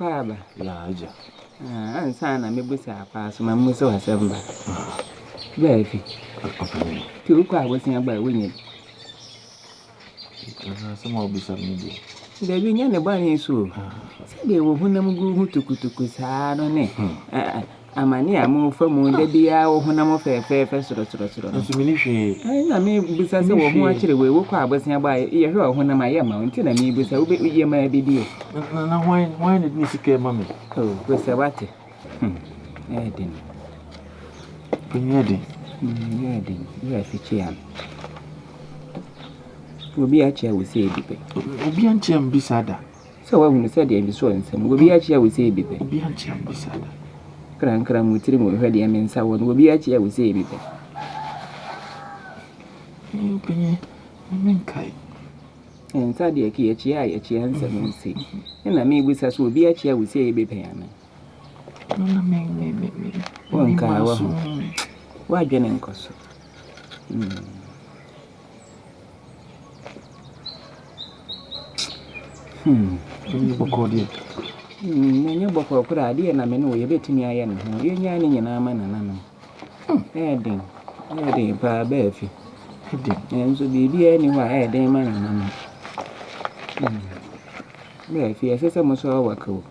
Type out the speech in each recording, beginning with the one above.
kwaba. Ya aja. Ansana mebusa pa so mamuso asamba. Baby. Ti o kwa wosin agba wenye. Some of bisa media. There be nya ne bani so. Say dey wo hunam gu hu tukutuku saa no ne. Amani amu famu de bia wo hunam fefe soro. Nso me ni hwe. Na me bisa se wo hu akire we wo kwa abosin agba ye hwe wo hunam aye ma nti na me bisa wo be ye ma bi di. Na why need me sike mama? Oh, bisa wate. Aden. Penyede. Aden. You are fichian. Obi achia we say ebipe. Obi anchia mbisada. So wa hunu say dey so nsem. Obi achia we say ebipe. Obi anchia mbisada. Kran mutiri mo hwe dey mensa won. Obi achia we say ebipe. Penye menkai. Ensa dey ki achia nsem nsi. Na me busa so obi achia we say ebipe yana. Na me. Wonka wa. Wa dwene nkoso. Ni bokodi. Nanya bokọ kura ade na me no ye betimi aye ne ho. Ye nya ne nyina ama na no. Aden pa ba afi. Enso bibi ani ho aden ma na no. Ba afi asese mo so wakawo.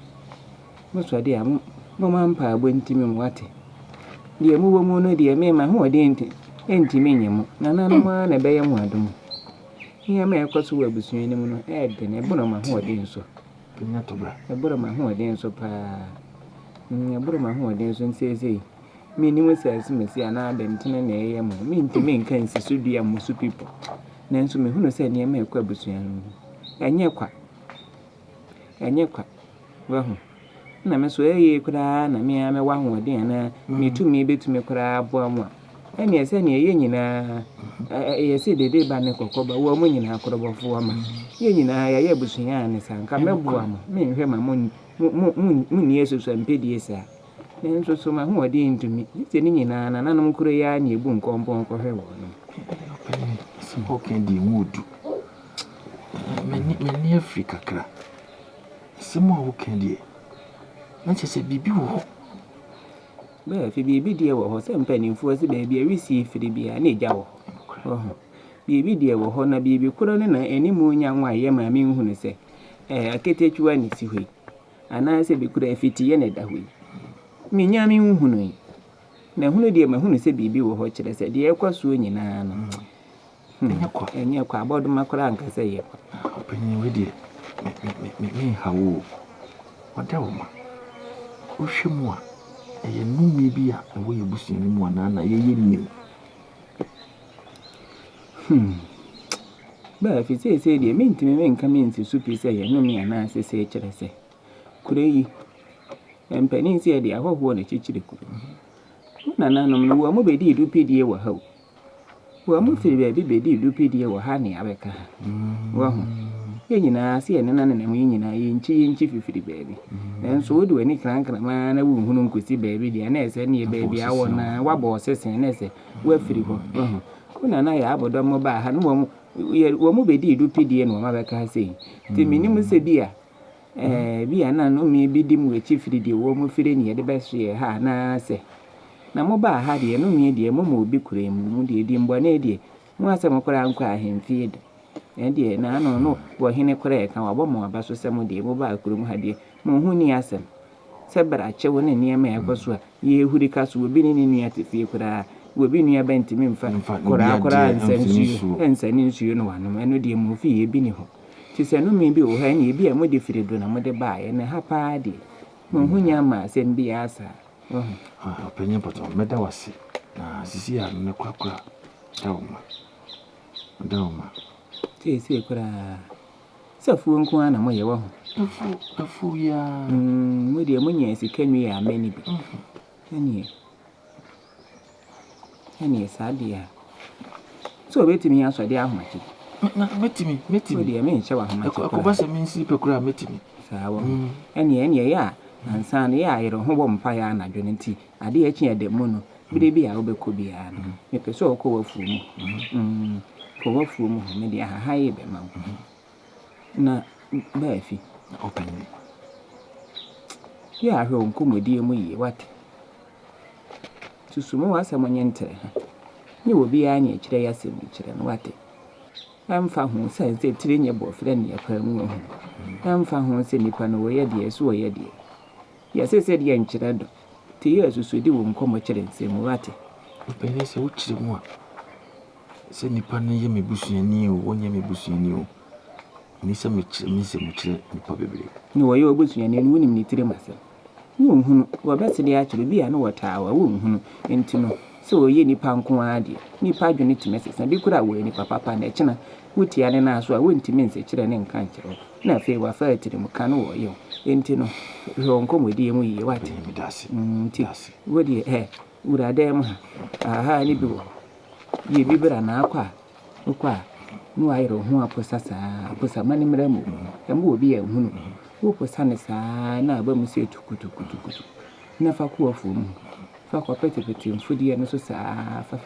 Mo so de am mo man pa agbo ntimi mo wate. De mu wo mu no de me ma ho de ntimi nyemo. Na no ma na be ye mo adom. Ihe me ekoso wa busuani mu no Aden e bono ma ho de nso. Penya to bra. E bono ma ho de nso pa. E bono ma ho de nso nsese. Me ni mo sase mesi ana da ntene na eye mo. Me ntimi nka nsisu dua mo su people. Na nso me hunu se ne ma ekwa busuani. Enye kwa. Wa hu. Na me so eye kura na me ame wa ho de na me tumi betumi kura abo amu. Eni ese ne ye nyina yesi dede ba ne kokoba wo mu nyina akorobofo ama ye nyina ya ye busunya ne sanka mebu ama me nhwe ma mu ni yesusu ampedi esa ne nso so ma ho odi ntumi se ni nyina na nanom kuro ya na ebu nkompo hwe wo no so can di mudu meni Africa kra simo ho can di na chese bibi wo ba fi bibi die wo ho se mpanimfo se ba bi awisi firi bia na eja wo bibi die wo ho na bibi kuro ne na animu nya nwa ye ma me nhunu se aketechuwa ni si hwe ana se bi kuro afiti ye na da hwe me nya me nhunu yi na hunu die ma hunu se bibi wo ho kire se die ekwaso nyina no enye kwa Bodom akora anka se ye kwa penye we die me hawo wada wo ma o hwemu a eye numi bi a wo ye busuani mu ana ye nim ba fi se de mentimi menka mensi supi se ye numi ana se kire se kure yi empani se de ahoho na chichire kure na nanom no wo mo bedi dupidie wo ha wo mo firi ba bi bedi dupidie wo ha ne abeka wo ho ye nyina se ye nana na mu nyina ye nchi fifiri baabi nanso wo de wani krankra ma na wo hunu nkosi baabi de na ese ne baabi awo na wabo sesen na ese wo afiri ho kuna na ya Bodom mo ba ha no wo mo bedi dupidie no ma beka sei ti minim se bia bia na no mi bi dim we chifiri de wo mo firi ne de be hye ha na se na mo ba ha de no mi de mo obi kure mu de di mbo na de mo asem kura nkwa ahemfie de de na no wo hene kura ka wa bo mo ba so se mo de mo ba kure mu ha de mo hu ni asem se bra che wo ne niam ya kwaso a ye huri ka so obi ni ni atifie kura obi ni aba ntimi mfa kura nsani nsuo no wano eno de mo fi ye bi ni ho ti se no mi bi wo ha ni bi a mo de firi do na mo de ba ye ne ha pa de mo hu nya ma se bi asa penye poto meda wasi na sisi ya me kwakwa dauma se kura safu nko ana mo ye wo afu ya mo de mo nya sikanu ya ameni bi eni sadia so betimi aso de ahomaki na metimi de me nche wa ahomaki akoba se mensi pekura metimi sawo eni ya ansa na ya ayero ho bo mpa ya na dwene nti ade ya chi ya de mu no bide bi ya obekọ bi ya no me pese okọ wafu mu ko wafu mu me de ha ye be ma na ba fi open ya ahwe onkomodi mu yi wate susumu wasam nyentere ni obi anya kire yasem kire no wate amfa ho sense tire nye bofre ne yafa mu ho amfa ho se nipa no wo ye de so wo ye de ya se de nkire do ti ye susudi wo nkomo kire nsem wate Pele se uchi mwa. Se nipa ne ye mebusuani o, wonye mebusuani o. Ni se mchire nipa bebre. Ni wo ye obusuani ni wonim ni tire masem. Ni ohunu wo bese de akire bi ya no wotawa wo ohunu enti no se wo ye nipa nko ade. Nipa adwene timesesa bi kura wo nipa papa na ekina wutia ne na so a wontimi nse kire ne nka nkire. Na fe wa fa atire mu kan wo ye. Enti no ho nkomodi mu yi wate. Enti wo de urade mu aha ni bi wo ye bibira na akwa no ayro ho aposa mane mramu embo obi ehunu wo posa ne saa na aba mu se tukutukutu na fa ko afu mu fa ko pete mfudi ne so saa fa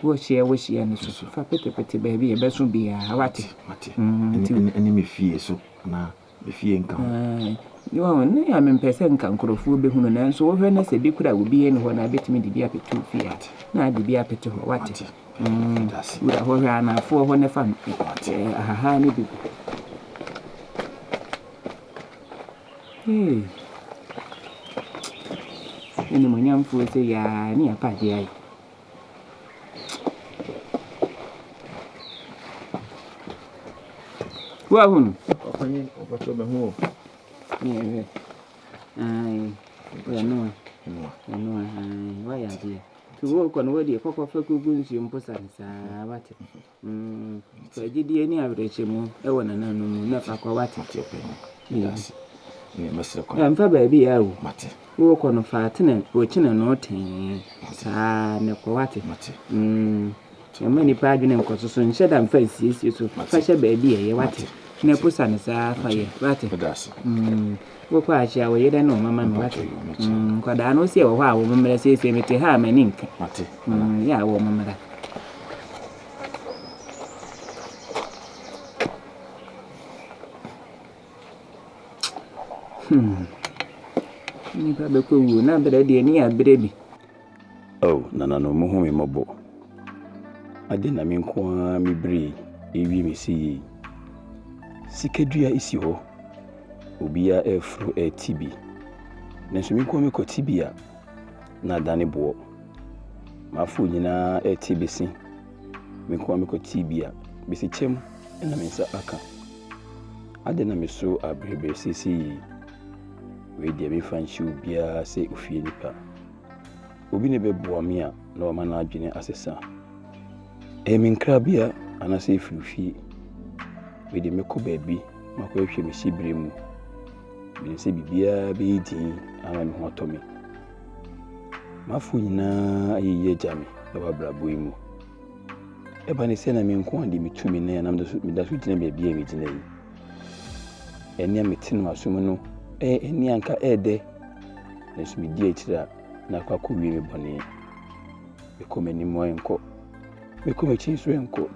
wo hye ne so fa pete baby e beso bia wate eni me fie so na me fie nka yo ne ya me mpese nka nkrofo be hunu na nso wo hwe na se bi kura obi ne ho na betimi de bia petu fie na de bia pete ho wate ura ho hwa na fo ho ne fa aha ni bi ini mnyamfu se ya ni apade ai wa hunu Ofanyi obato be ho ni ai no wa ya dia tuwo kono wadi kokko fa kugunsi mposa nsa wate so gidi ni abreche mu e wona nanu mu na fa kwa wate yes ni mesre ko mfa baabi ya wo mate wo kono fa tene wo kina no ten sa ne ko wate mate yamma ni pa adwene nkososo nhyɛ da mfa siesie so fa hyɛ baabi ye wate na posa ne sa fa ye wate wo kwa achia wo yede no mama no wate kwada no sie wo hɔ a wo mmere siesie mete ha mani nka mate ya wo mmere ni ba be ko wu na bere de ni abere bi oh nana no mo hu me mobo ade na me nko a me bri ewi me si sikadua isi ho obia efro TB nenso me nko me ko TB a na dane bo mafu nyina TB si me nko me ko TB a bisi chem na me nsa aka ade na me so abrebe sisi we de me fanchi obia se ofie nipa obi ne beboa me a na o ma na adwene asesa min krabia anase ifirifie we de me ko baabi makwa hwe me sibire mu me se bibia be din ama me ho atomi mafu nyina ayiye jame e wa brabo mu e ba ne se na me nko ande mitumi na na me da so gina baabi e me gina yi eni a metin masom no eni anka ede na so me di akira na kwa ko wi me bone e ko mani mo enko me ko me chi so enko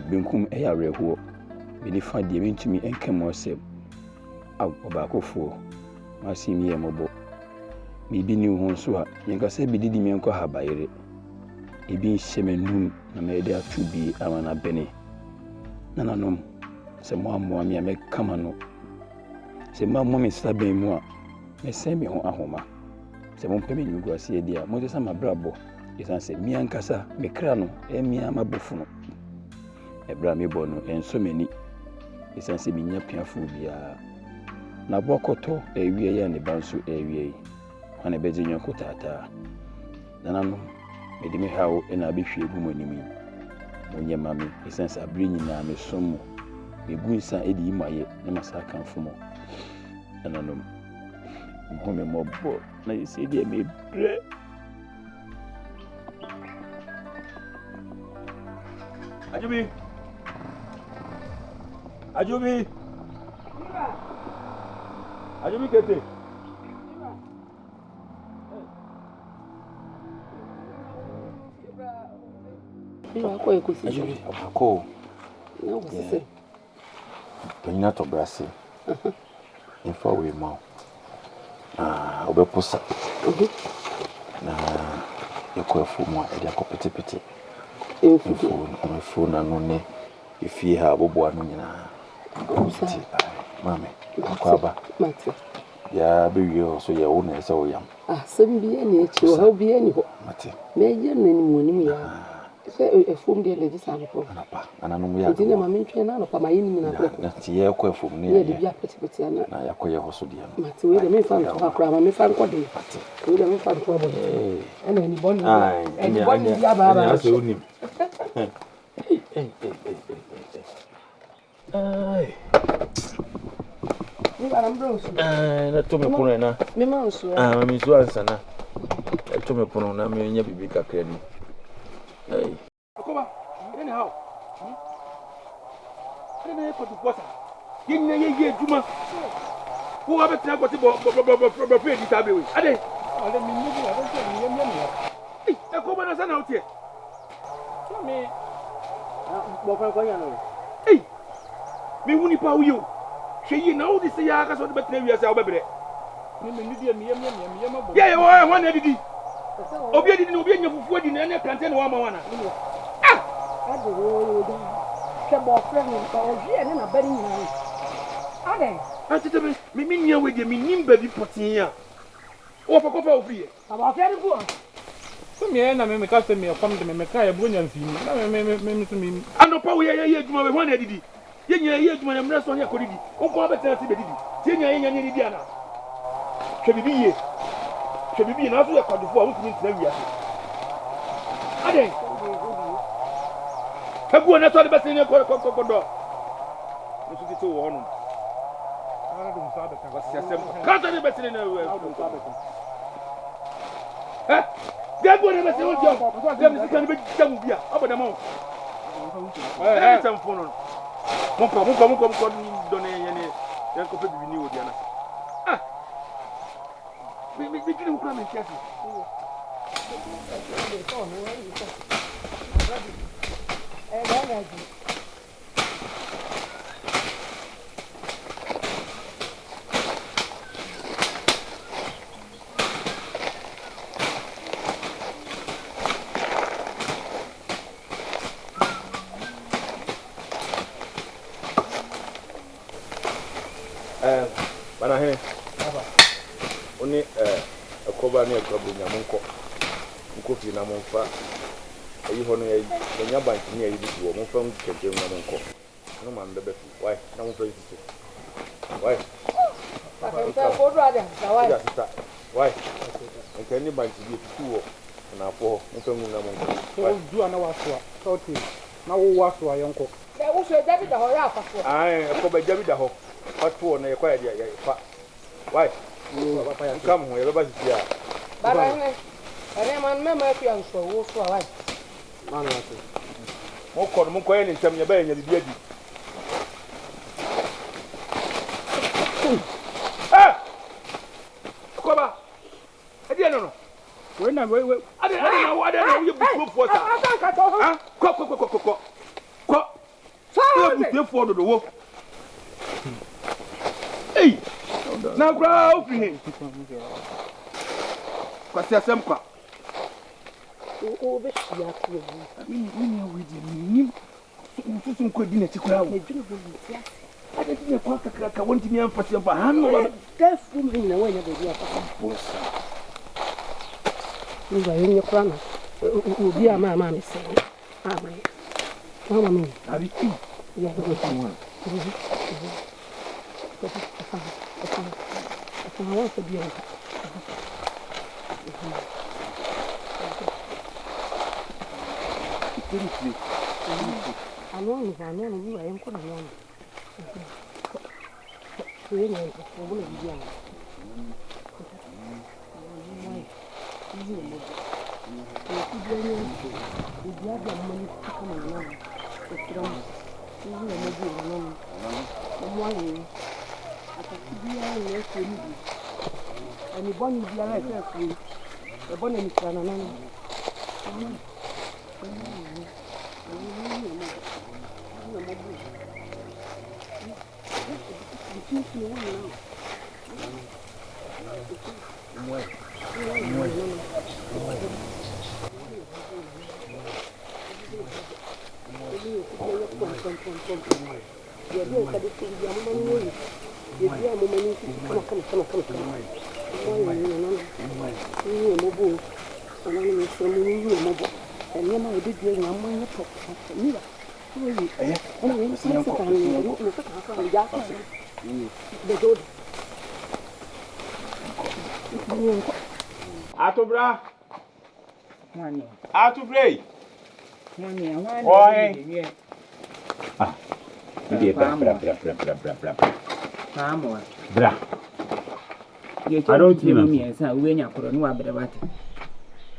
benkum e ya reho me ni fa de me ntumi enka mo se obakofo masi mi emobo me bi ni ho so a yenka se bi didi me enko habayere e bi hyemenum na me de atu bi amana bene nananom se mo ammo me me kama no se ma mo me saben mu a me se me ho ahoma se mo peme ni guase e dia mo de sama brabo isan se mi ankasa me kra no e mi amabofu no e bra me bo no enso mani isan se mi nya piafo bia na bokoto e wie ya ne banso e wie ana beje nyoko tata nanano me de me hawo e na be hwe gu manimi onye mami isan se abri nyina me somo me gu insa e di imaye na masaka mfumo nanano mo me mobo na isi dia me bre Ajubi kete Ko ekusi Ajubi ko na wose Penina to brase info we ma obeposa na yekɔ afumu a ɛde akɔ petepete efu na no ne efie ha boboa no nyina mame akwaba ya bewie so ye wo na ɛsɛ wo yam asɛm bi ani akyi wo ha bi ani hɔ mate meje nanim wonim ya sɛ efum de legi sa no anapa ananom ya nti na ma mentwe na anapa ma yini nyina kɔ na ti ye kɔ afumu ne ye de bi apetepete na yakɔ ye hɔ so de am mate we de me fa no akora ma me fa nkɔ de we de me fa nkɔ bɔ ɛna ni bɔni ɛni bɔni bi aba aba asɛ wonim ai ni ba mbro so na to me pono na me ma so me so ansa na to me pono na me nya bibi kakra ni ai akoba ene hawo ene ko tu posa yenya ye juma wo wa betra ko ti bo fe di tabe we ade ale mi ni bi ade se mi yem e akoba na sana otie me bo fa ko nya no me huni pa wo yo hwe na wo di se ya aka so de betra wi ase wo bebre me ni di mi yem abo ya wo na didi obi didi na obi nya fufu adi na kante na wa ma wana ade wo do ke bo fra ni ba o ji ene na bari nyina ade atete me nya we de me nimba bi potin a wo fa ko fa ofie aba fra ni go so me na me ka se me kwam de me ka ya bronya mfi na me so me anopa wo ye adwuma we ho na didi ye nya ye adwuma na mra so nya ko didi wo ko abetena se be didi ye nya ni didi ana hwe bibi na so ya kwadofo a wo tumi ntina wi ase ade hagu na so de bese ne ko do nso ti to wo no ara dum sa da ka siasem ka to de bese ne gago ne bese wo dio dem si kan be jamu bia aboda ma tam fono mo ko do ne ye ko pe bibi ni odi ana me kiri ukura me kiasi bana he oni akoba ne akoba nyamonko nkofi na monfa ayi hono ya nya bank ni ayi bi wo monfa nkeke nyamonko no man bebe why na monfa yi sisi why papa ko do ada why nke ni bank bi fitu wo na afo monfa ngu nyamonko so du ana waso a so na wo waso a yonko e wo so David da ho ya afafo ai akoba David da ho patu na yakwa ya fa why papa ya come ho ya baba sisi a baba ne ene man me ma fi anso wo so why man na so mo ko ye ni ntam ya ba nya bibi adi koba edi no we na we ade na wo ye butu fo sa ko sa butu fo do wo na gra ofri he kwasi asem kwa o be ya ku mini wedi ni susun ko di na tikura wo me dwene bo ni tia ade ti ne kwa kakra wonti mi amfati amfa ha no ba da fu mi na wanya be dia papa bosa ni ba yen yakura na obi ama me se ama mama mi abi ki ya go to one I want to be on. I know you I am going to know. We know for one of the young. And the bonnie is like that. The bonnie is an Atobra. Mwani. Atobre. Mwani, mwani. Oi. Ah. Dia bra. Mamo. Bra. I don't know me as I win up for no abbe what.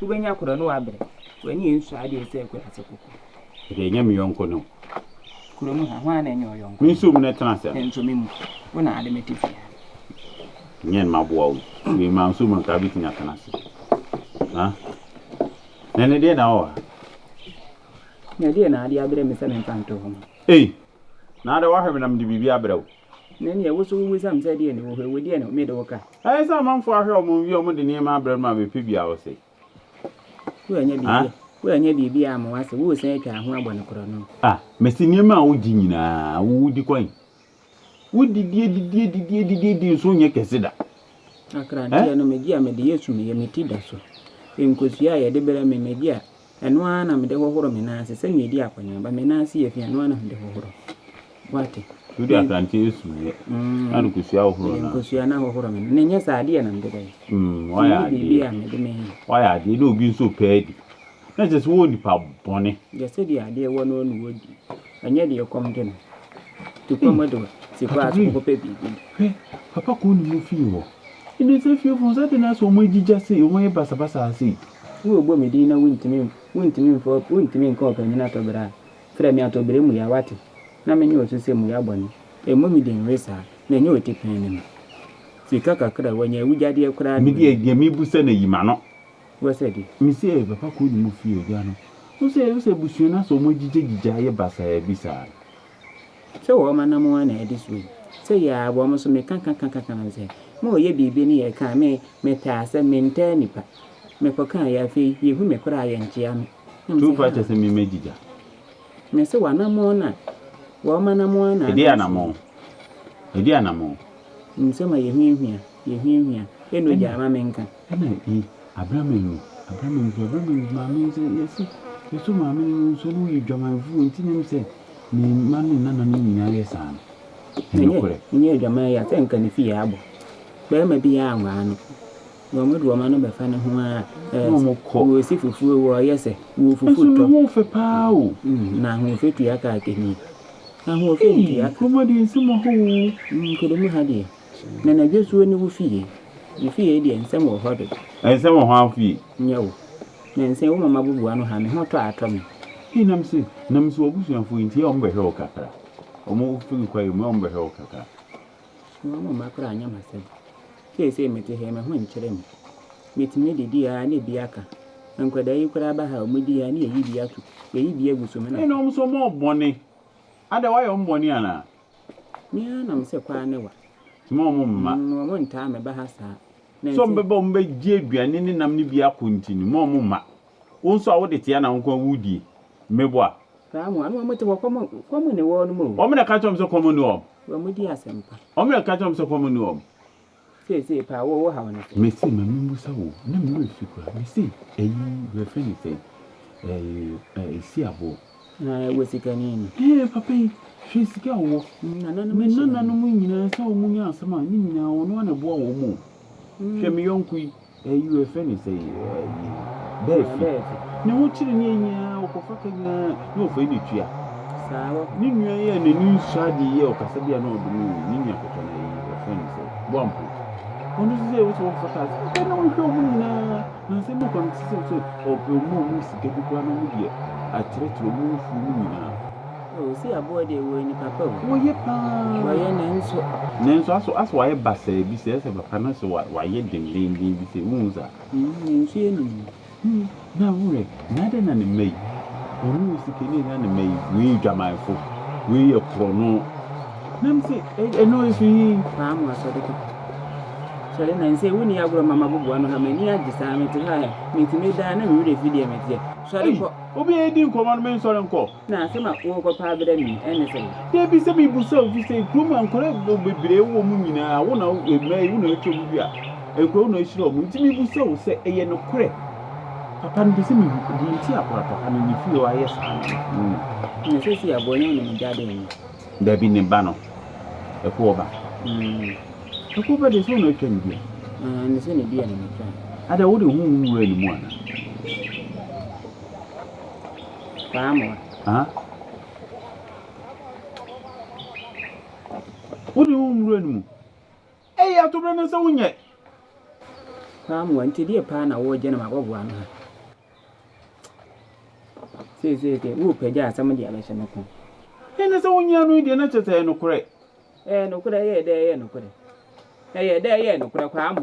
Who went up for no abbe? When you inside yourself with a cook. They nyam yonko no. Kurumu one and your young. Me so mna transfer. And to me, when I admit it. Nyen mabuo. We man so man ka bitin akanase. Ha? Nene dia na o. Ne dia na dia abre me se me panto ho. Eh. Na da wa hwe na mde bibia abrawo. Nene ya woso wu sam se dia ne wo hwe we dia ne me de wo ka. Ai sa man fo ahwe o mo wi o mo de ne ma abrawo ma be pibia wo se. Wo anya bibia. Wo anya bibia ma wase wo san atwa ho abone koro no. Ah, mesi niema a wo gi nyina, wo di kwan. Wo di so nye kese da. Akrantia no megia me de Yesu me Matilda so. Enkosua ya de bere me megia. Eno ana me de hohoro me na ase se me di akwanya ba me na ase ye fi eno ana me de hohoro. Wate. Tu di akrantia Yesu ye. Anu kusua hohoro na. Enkosua na hohoro me. Ne nya sa ade na me de bai. Wa ya ade. Bibia me de me. Wa ya ade no obi nso pedi. Na just wo nipa bone. Je se di ade wo no nu wodi. Anya de yekom de no. Tu kwa do. Si kwa aso ko pe bibi. Papa ko ni mo fi wo. Ine se fi fun sa de na so mo ejija se o mo ye basa se. Wo ogbo me di na wuntimi fo wuntimi nko pa nyina to bra. Fra mi ato bre mu ya wate. Na me nyi o se mu ya bone. E mo mi de nresa na nyi o ti pen ni. Sika kakra wanya wujade akra. Mi di e mi bu se na yima no. Wo se di. Mi se papa ko ni mo fi o ja no. O se busu na so mo ejija ye basa ya bisa. So wo manam wa na edi so. Se ya wo mo so me kan na se. Mo ye bibi ni ye kan me ta se me nta nipa. Me ko kan ya fi ye hu me kra ya ntia me. Tu fa che se mi mejija. Me se wa na mo na. Wo manam wa na. Edi anamo. Nse ma ye hwehwea. Eno ja ma me nkan. Ena Abraham ma me se yesi. Yesu ma me so no yedwamanfu ntinim se ni manu nana ni nyina yesa. Nye dwama ya se nkan fi ya abo. Be ma bi ya anwa no. Wo mo do ma no be fa ne ho a wo si fufu wo yese wo fufu to. Wo fe pa o. Na ho fe tu ya ka keni. Na ho fe tu ya. Kuma di nsemo ho. Ko do mu ha de. Na na Jesu ni wo fie. Wo fie de nsem wo hodo. Nsem wo ha fie. Nyawo. Na nsem wo mama bubu anu ha me ho to atom. Nam se obusuafo nti o mbehwe o kakra. O mo fi nkwa mu o mbehwe o kakra. Mo makra anya masem. Se mete he me ho nkyere me. Metime didi a na bi aka. Nkwada yi kura ba ha omudi ya na yi bi atu. Yi bi eguso me na. E no so mo bone. Ada wa yo mbone ana. Ni ana mse kwa ne wa. Mo mma. Mo nta me ba ha sa. So mbeba mbe gie aduane ni nam ni bi akontini mo mma. Wo nso a wo de tia na nkwa wudi. Meboa. Ramu anu amete wo komo ne wo no mo. O me na ka chom so komo no o. Wo mudi asempa. O me na ka chom so komo no o. Se pa wo ha wona. Mesi mami musa wo. Na me no fikura. Mesi eyi we feni se. Si abo. Na wo sikani ni. Papa yi hwe sika wo. Nana no mu nyina se o mu nya asema ni nyina wo no na boa wo mu. Hwe me yonku yi we feni se Dufie. Ne wo chiri ni enya okofa kanya no fa ni tua. Sawo. Ni nua ye na ni nsadi ye okasa bia na odumu ni nua koto na yi we feni se. Bompo. Onu se wo so fata. Na wo hwe mu na se mo kwam se o pe mu sika dukwa na mu die. Atretro mu fu mu nyina. O si abo de wo ni papa wo. Wo ye pa. Wo ye Nenso aso wa ye basa bi se papa na so wa ye dendin bi se unza. Nsu ye ni. Na wure na de na ne mei. Onu sikeni na ne mei wi dwamanfo. Wi ye krono. Nam se no ifi Ramu aso de ko. So then say when you go mama bubu no ha mani agisa me te ha me ti me da na me wure video me te so de ko obi edi nkoman me nsore nko na se ma wo ko pa bere mi ene se de bi se bi bu so fi se krum ankore bebre wo mu nyina wo na emai wo na echo bu bia ekro no ehiro mu ti mi bu so se eye no kore papa no se mi di nti akora papa no ni fi o aye sa ni se si abonye no mi jade ni da bi ne ba no ekwo ba ekwo ba de so no etwa ni bia ni se ne bia ni mi twa ada wo de hu mu wura ni mu ana Vamos. Ah? What do you run? Hey, I have to run as a winner. Vamos, until dear Pana or General one. Say, who pay just some of the election. And as a winner, we did not say no correct. No could I there, no could I? There, no could I cram.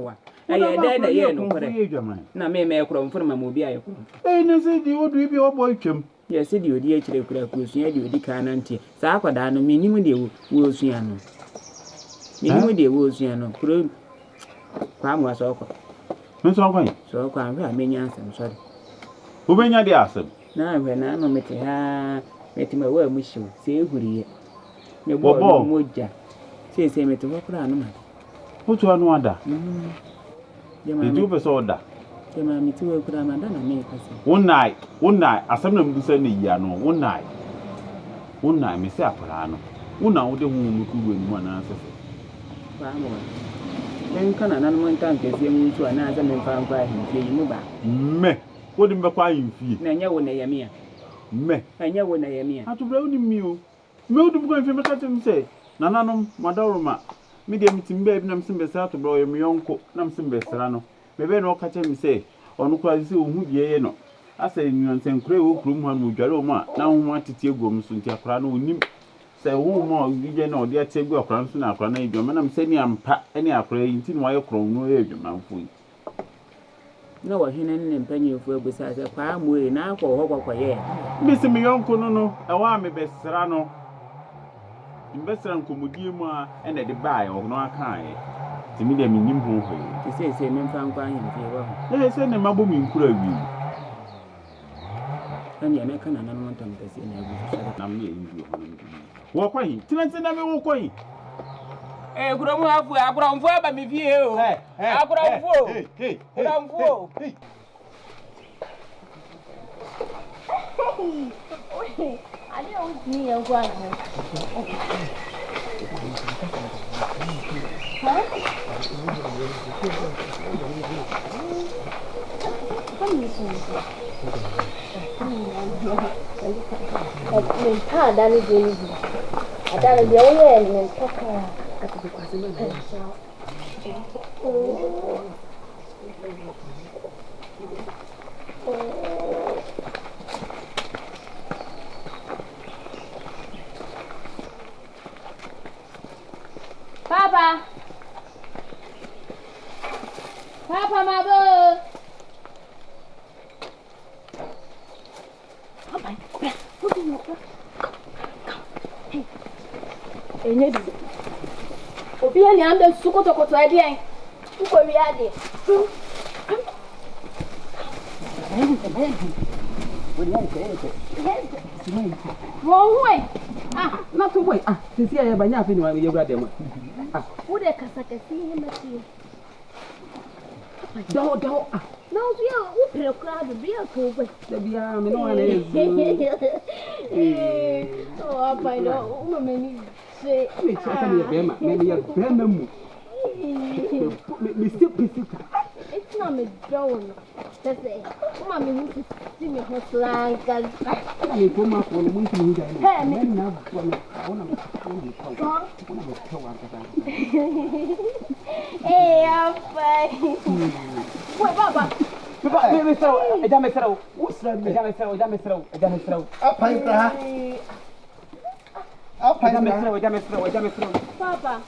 I there, no could I? Now, may I come from a movie? And I said, you would be your boy, Chim. Yes, you dear children could have questioned you, the cananti. Sakada, no minimum de Wosiano. Minimum de Wosiano. Could Pam was awkward. Miss Alvin, So I many answers. Sorry. Who been your dear? Now, when I know Mete ha, met him a word, Michel, say, who ye? No Bobo. Moja. Say, me to walk around. What's one wonder? The You do us order. The mammy to work around and I make us. One night, as some of them send a yano, one night, Miss Apolano. One now, the woman who win one answer. Then can an animal tank as you to another man found by him, say you move back. Me, what in buying fee? Nanya when I am here. Me, I know when I am here. how to blow him you. Mode going to make him say, Nananum, Madoroma, medium timber, Namsim Bessa to blow him yonko, Namsim Bessarano. Maybe no catch him say, or no quasi who ye no. I say, you and Saint Crow, Krum, one with Jaroma, now want to take Gums and Tiaprano with him. Say, who more, you know, dear Tego, Cranson, Acrana, your man, I'm saying I'm pat any Acre, why you crow no age, man. No, he and penny for besides a farm way now for Hogwaye. Missing me uncle, no, I want me best Serrano. Investor and Comodiuma and at the buy or no kind. To me, them in him. To say, men found by him. They send a mabum in Kurabi. And the American and I want to see in I'm near walk away. Tell never walk away. Eh, good on halfway. I put on fire by me view. I put on four. Hey, put on four. I don't need a one. Huh? Papa! Papa, my boy! Papa, what do you want? Come. Hey. Hey, Neddy. Obi ani ande sukotokoto ade uko wi ade. Ah, not to wait. Ah, since I have a yapping while you're them. Ah, what a casacasi him at you. Don't. No, we are open a crowd, be a cool. Oh, I know, woman, say, maybe a bam. it's not me drone. That's it. Mammy, who is singing her slang. I come up on the winter. Hey, I'm fine. Wait, Papa. Papa.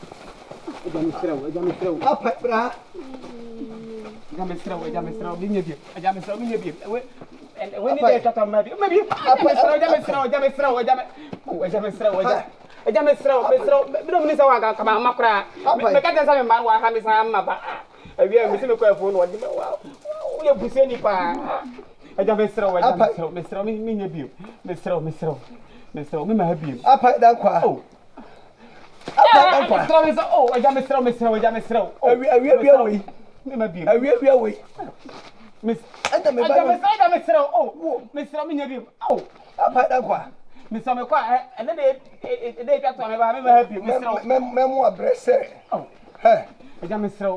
Awia me se me kwa phone wadi me wa. Wo ye buse ni pa. Aja mesra wa aja mesra me nya bio. Mesra me ma ha bio. Apa dan kwa. Oh. Apa dan kwa. Mesra oh aja mesra. Awia we. Me ma bio. Awia we. Miss Anda me ba. Aja mesra oh. Mesra me nya bio. Oh. Apa dan kwa. Mesra me kwa ene de twa to me ba me ma ha bio mesra. Memo abrese. Oh. He. Aja mesra.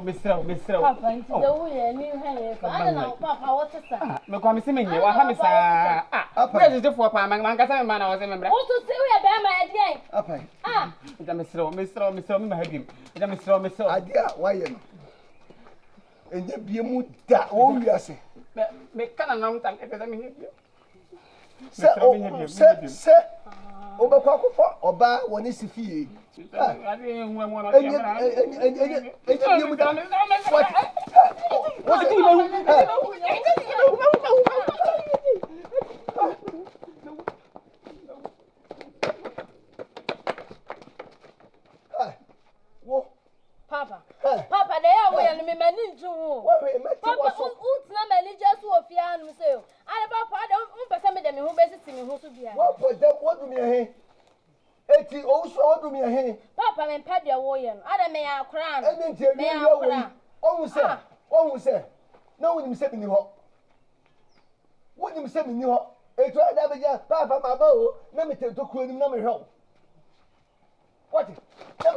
Papa, nti de wo ye ni hwe fa. Ada na papa what sa. Me kwa me se menye wa ha me sa. Where is the for pa man kasa me ma na wo se me bra. Wo to se wo ye be ma e dey. Apa. Aja mesra me ma ha bio. Aja mesra. Adia wa ye no. Enye bie mu da wo wiase. Me kana na mtan e pesa me nye bio. Se obekwa akofo oba woni sifie. Papa, they are where me mani ju. Papa, na mani just wo fia no say. Ani papa, don't person me dem who be sitting who so bia. What do me he? Eti also what do me he? Papa me pede wo ye no. Ada me ya akra no. Eni ntie me ya wo. Ohun se. Na wonim se bi ni ho. Wonim se bi ni ho. Etu ada be ja papa ma ba o. Na me tento ku anim na me hwe. What? Na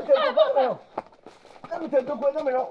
me tento ku na me hwe.